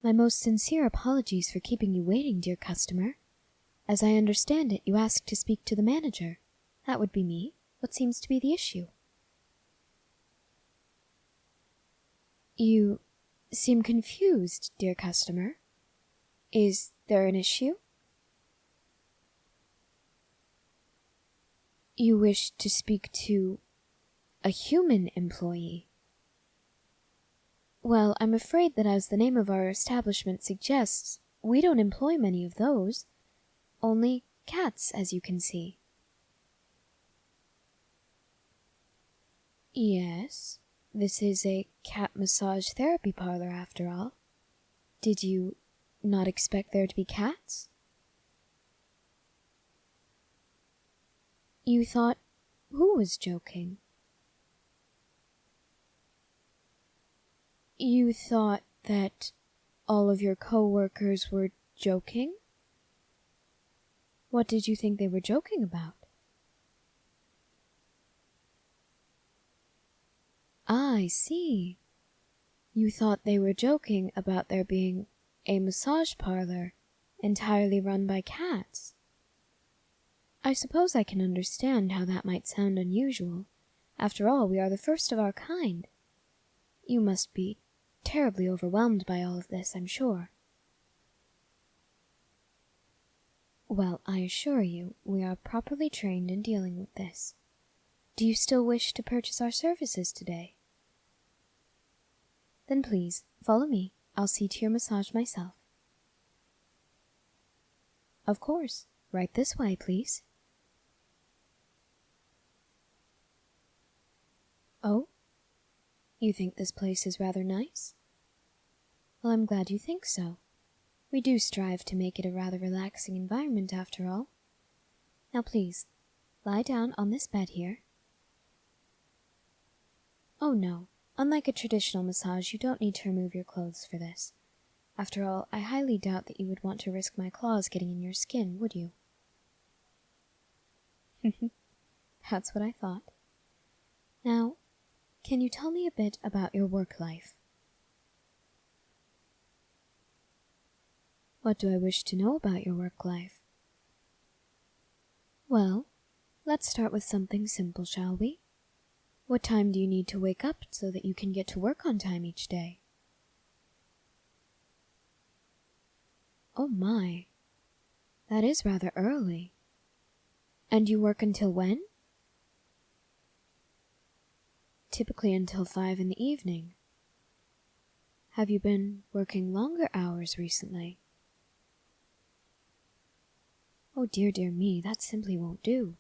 My most sincere apologies for keeping you waiting, dear customer. As I understand it, you asked to speak to the manager. That would be me. What seems to be the issue? You seem confused, dear customer. Is there an issue? You wish to speak to a human employee? Well, I'm afraid that as the name of our establishment suggests, we don't employ many of those. Only cats, as you can see. Yes, this is a cat massage therapy parlor after all. Did you not expect there to be cats? You thought who was joking? You thought that all of your coworkers were joking? What did you think they were joking about? I see. You thought they were joking about there being a massage parlor entirely run by cats. I suppose I can understand how that might sound unusual. After all, we are the first of our kind. You must be terribly overwhelmed by all of this, I'm sure. Well, I assure you, we are properly trained in dealing with this. Do you still wish to purchase our services today? Then please, follow me. I'll see to your massage myself. Of course. Right this way, please. Oh? You think this place is rather nice? Well, I'm glad you think so. We do strive to make it a rather relaxing environment after all. Now please, lie down on this bed here. Oh no, unlike a traditional massage, you don't need to remove your clothes for this. After all, I highly doubt that you would want to risk my claws getting in your skin, would you? That's what I thought. Now, can you tell me a bit about your work life? What do I wish to know about your work life? Well, let's start with something simple, shall we? What time do you need to wake up so that you can get to work on time each day? Oh my, that is rather early. And you work until when? Typically until 5 in the evening. Have you been working longer hours recently? Oh dear, dear me, that simply won't do.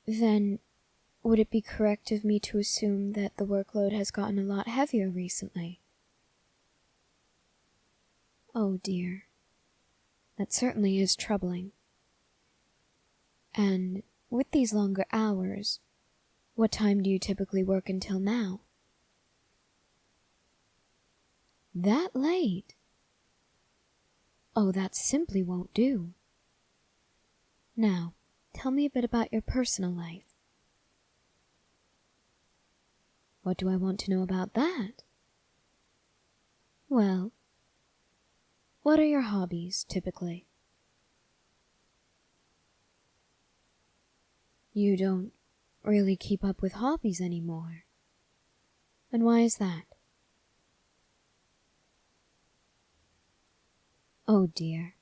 Then, would it be correct of me to assume that the workload has gotten a lot heavier recently? Oh dear. That certainly is troubling. And with these longer hours, what time do you typically work until now? That late? Oh, that simply won't do. Now, tell me a bit about your personal life. What do I want to know about that? Well, what are your hobbies, typically? You don't really keep up with hobbies anymore. And why is that? Oh dear.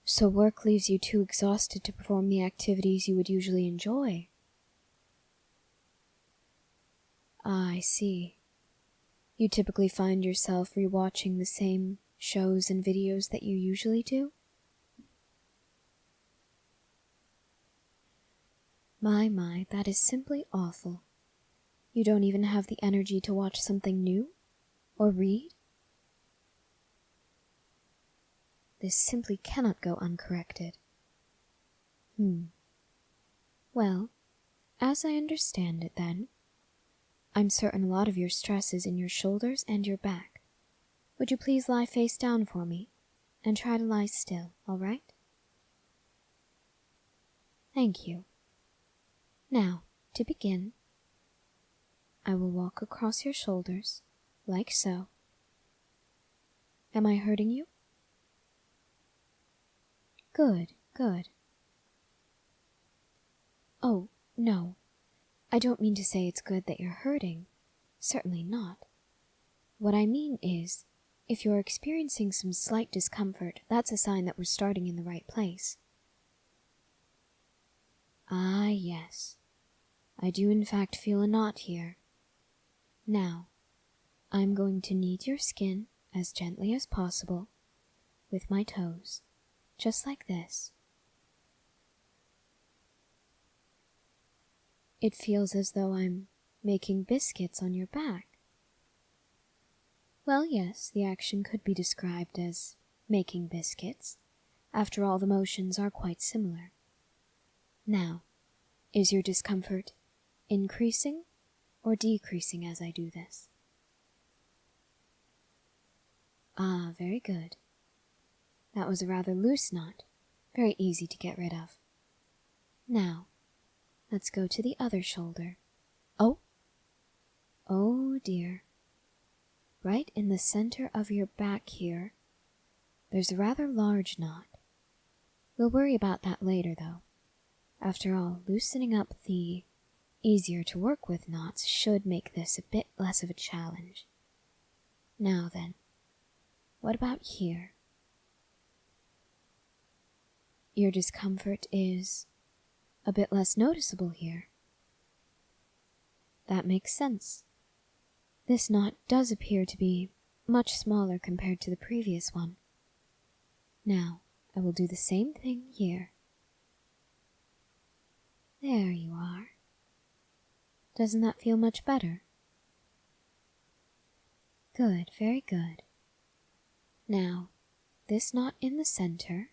So work leaves you too exhausted to perform the activities you would usually enjoy. Ah, I see. You typically find yourself rewatching the same shows and videos that you usually do? My, that is simply awful. You don't even have the energy to watch something new? Or read? This simply cannot go uncorrected. Well, as I understand it then, I'm certain a lot of your stress is in your shoulders and your back. Would you please lie face down for me, and try to lie still, all right? Thank you. Now, to begin, I will walk across your shoulders, like so, Am I hurting you? Good, good. Oh, no. I don't mean to say it's good that you're hurting. Certainly not. What I mean is, if you're experiencing some slight discomfort, that's a sign that we're starting in the right place. Ah, yes. I do in fact feel a knot here. Now, I'm going to knead your skin as gently as possible with my toes, just like this. It feels as though I'm making biscuits on your back. Well, yes, the action could be described as making biscuits. After all, the motions are quite similar. Now, is your discomfort increasing or decreasing as I do this? Ah, very good. That was a rather loose knot, very easy to get rid of. Now, let's go to the other shoulder. Oh! Oh dear. Right in the center of your back here, there's a rather large knot. We'll worry about that later, though. After all, loosening up the easier to work with knots should make this a bit less of a challenge. Now then, what about here? Your discomfort is a bit less noticeable here. That makes sense. This knot does appear to be much smaller compared to the previous one. Now, I will do the same thing here. There you are. Doesn't that feel much better? Good, very good. Now, this knot in the center.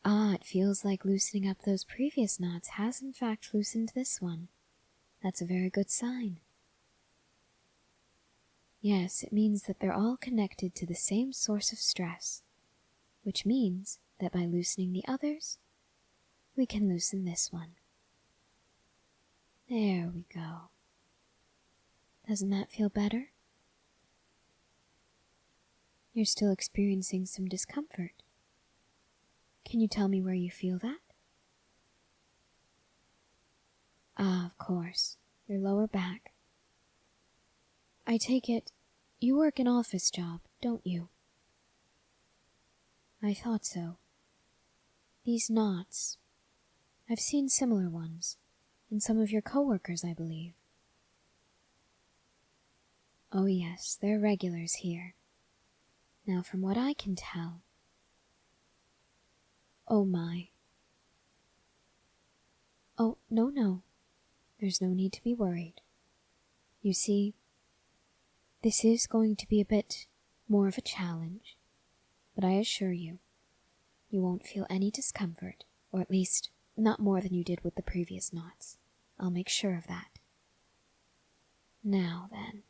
Ah, it feels like loosening up those previous knots has in fact loosened this one. That's a very good sign. Yes, it means that they're all connected to the same source of stress, which means that by loosening the others, we can loosen this one. There we go. Doesn't that feel better? You're still experiencing some discomfort. Can you tell me where you feel that? Ah, of course, your lower back. I take it you work an office job, don't you? I thought so. These knots, I've seen similar ones in some of your coworkers, I believe. Oh yes, they're regulars here. Now, from what I can tell... Oh my. Oh, no. There's no need to be worried. You see, this is going to be a bit more of a challenge, but I assure you, you won't feel any discomfort, or at least not more than you did with the previous knots. I'll make sure of that. Now then,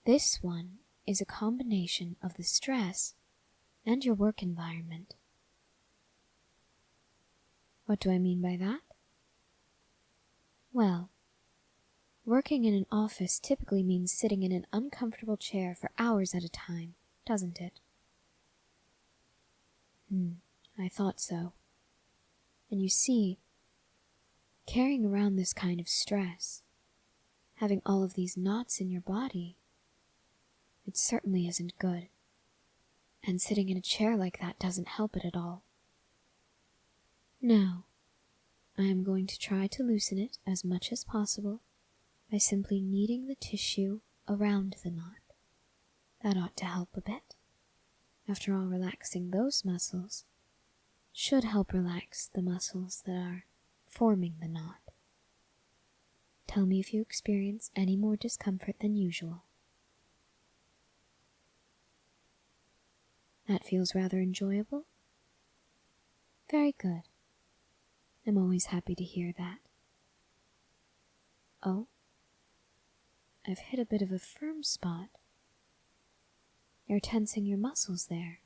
this one is a combination of the stress and your work environment. What do I mean by that? Well, working in an office typically means sitting in an uncomfortable chair for hours at a time, doesn't it? I thought so. And you see, carrying around this kind of stress, having all of these knots in your body, it certainly isn't good. And sitting in a chair like that doesn't help it at all. Now, I am going to try to loosen it as much as possible by simply kneading the tissue around the knot. That ought to help a bit. After all, relaxing those muscles should help relax the muscles that are forming the knot. Tell me if you experience any more discomfort than usual. That feels rather enjoyable? Very good. I'm always happy to hear that. Oh, I've hit a bit of a firm spot. You're tensing your muscles there.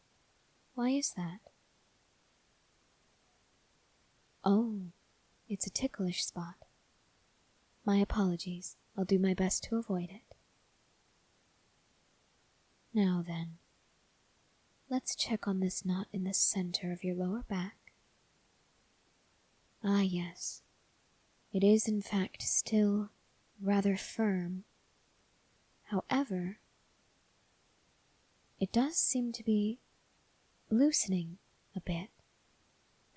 Why is that? Oh, it's a ticklish spot. My apologies. I'll do my best to avoid it. Now then, let's check on this knot in the center of your lower back. Ah, yes. It is in fact still rather firm. However, it does seem to be loosening a bit,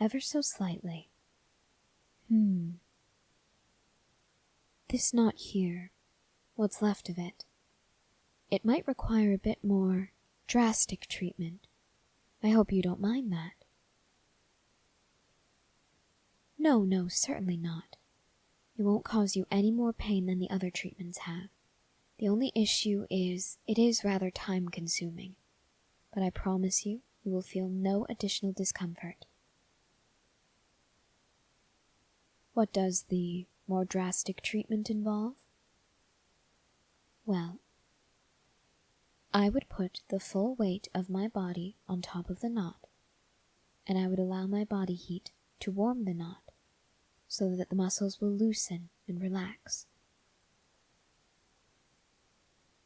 ever so slightly. This knot here, what's left of it, it might require a bit more drastic treatment. I hope you don't mind that. No, certainly not. It won't cause you any more pain than the other treatments have. The only issue is, it is rather time-consuming, but I promise you, you will feel no additional discomfort. What does the more drastic treatment involve? Well, I would put the full weight of my body on top of the knot, and I would allow my body heat to warm the knot, so that the muscles will loosen and relax.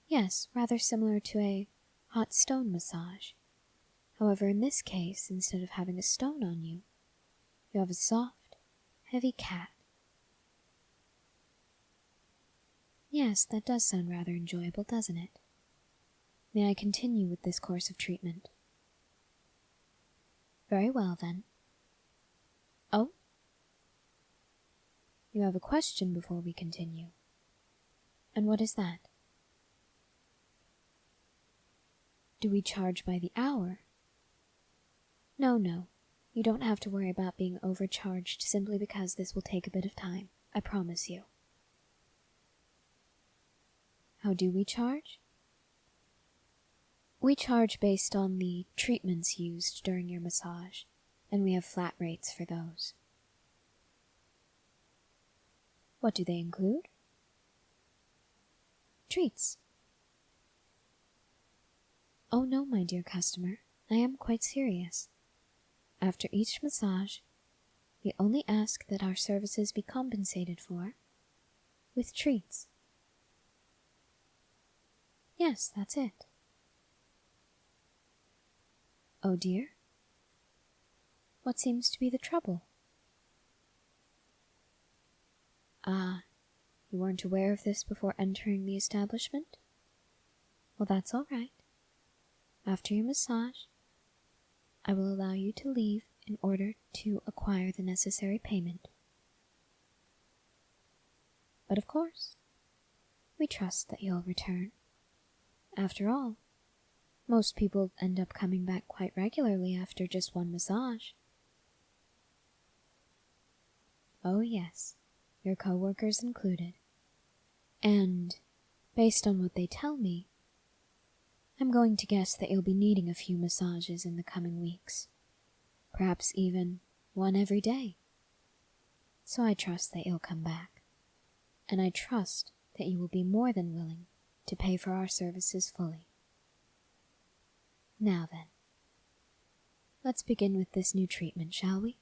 Yes, rather similar to a hot stone massage. However, in this case, instead of having a stone on you, you have a soft, heavy cat. Yes, that does sound rather enjoyable, doesn't it? May I continue with this course of treatment? Very well, then. Oh? You have a question before we continue. And what is that? Do we charge by the hour? No, you don't have to worry about being overcharged simply because this will take a bit of time, I promise you. How do we charge? We charge based on the treatments used during your massage, and we have flat rates for those. What do they include? Treats. Oh no, my dear customer, I am quite serious. After each massage, we only ask that our services be compensated for with treats. Yes, that's it. Oh dear? What seems to be the trouble? Ah, you weren't aware of this before entering the establishment? Well, that's all right. After your massage, I will allow you to leave in order to acquire the necessary payment. But of course, we trust that you'll return. After all, most people end up coming back quite regularly after just one massage. Oh yes, your coworkers included. And, based on what they tell me, I'm going to guess that you'll be needing a few massages in the coming weeks. Perhaps even one every day. So I trust that you'll come back. And I trust that you will be more than willing to pay for our services fully. Now then, let's begin with this new treatment, shall we?